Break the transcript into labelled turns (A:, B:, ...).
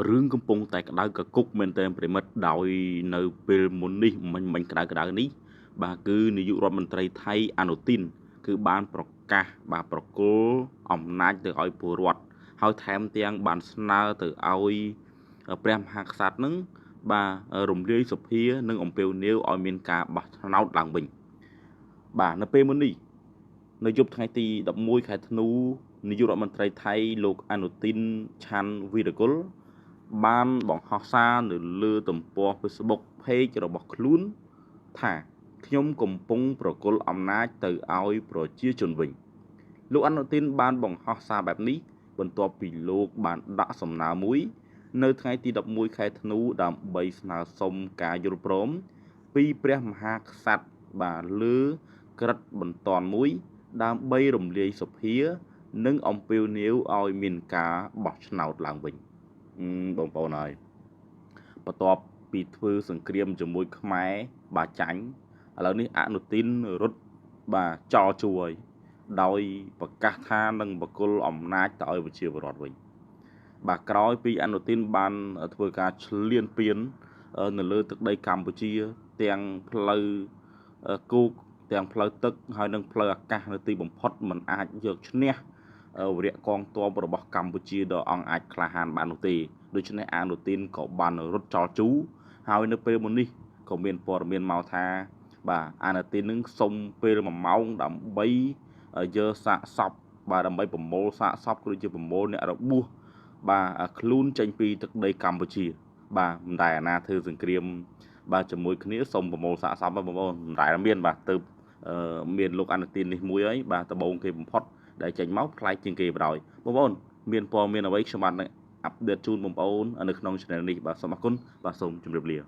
A: រឿងកំពុងតែក្តៅកគុកមែនទែនប្រិមិត្តដោយនៅពេលមុននេះមិញក្តៅនេះបាទគឺនាយករដ្ឋមន្ត្រីថៃអនុទីនគឺបានប្រកាសបាទប្រគល់អំណាចទៅឲ្យពលរដ្ឋហើយថែមទាំងបានស្នើទៅឲ្យព្រះមហាក្សត្រនឹងបាទរំលាយសភានិងអំពាវនាវឲ្យមានការបោះឆ្នោតឡើងវិញបាទនៅពេលមុននេះនៅយប់ថ្ងៃទី11ខែធ្នូនាយករដ្ឋមន្ត្រីថៃលោកអនុទីនឆាន់វីរកុលបានបង្ហោះសារនៅលើទំព័រ Facebook Page របស់ខ្លួនថាខ្ញុំកំពុងប្រគល់អំណាចទៅឲ្យប្រជាជនវិញលោកអនុទីនបានបង្ហោះសារបែបនេះបន្ទាប់ពីលោកបានដាក់សំណើមួយនៅថ្ងៃទី11ខែធ្នូដើម្បីស្នើសុំការយល់ព្រមពីព្រះមហាក្សត្របាទលើក្រឹត្យបន្ទាន់មួយដើម្បីរំលាយសភានិងអំពាវនាវឲ្យមានការបោះឆ្នោតឡើងវិញបងប្អូនហើយបន្ទាប់ពីធ្វើសង្គ្រាមជាមួយខ្មែរបាទចាញ់ឥឡូវនេះអនុទីនរត់បាទចោលជួយដោយប្រកាសថានឹងបកគលអំណាចទៅឲ្យប្រជាពលរដ្ឋវិញបាទក្រោយពីអនុទីនបានធ្វើការឈ្លានពាននៅលើទឹកដីកម្ពុជាទាំងផ្លូវគោកទាំងផ្លូវទឹកហើយនិងផ្លូវអាកាសនៅទីបំផុតมันអាចយកឈ្នះវរៈកងទ័ពរបស់កម្ពុជាដ៏អង់អាចក្លាហានបាននោះទេដូច្នេះអនុទីនក៏បានរត់ចោលជូរហើយនៅពេលមុននេះក៏មានព័ត៌មានមកថាបាទអនុទីននឹងសុំពេល1ម៉ោងដើម្បីយកសាកសពបាទដើម្បីប្រមូលសាកសពគឺជាប្រមូលអ្នករបួសបាទខ្លួនចេញពីទឹកដីកម្ពុជាបាទមិនដែលអាណាធ្វើសង្គ្រាមបាទជាមួយគ្នាសុំប្រមូលសាកសពបងប្អូនមិនដែលមានបាទទៅមានលោកអនុទីននេះមួយហើយបាទដំបូងគេបំផុតដែលចេញមកផ្លែកជាងគេបណ្ដោយបងប្អូនមានព័ត៌មានអ្វីខ្ញុំបានអាប់ដេតជូនបងប្អូននៅក្នុង channel នេះបាទសូមអរគុណបាទសូមជម្រាបលា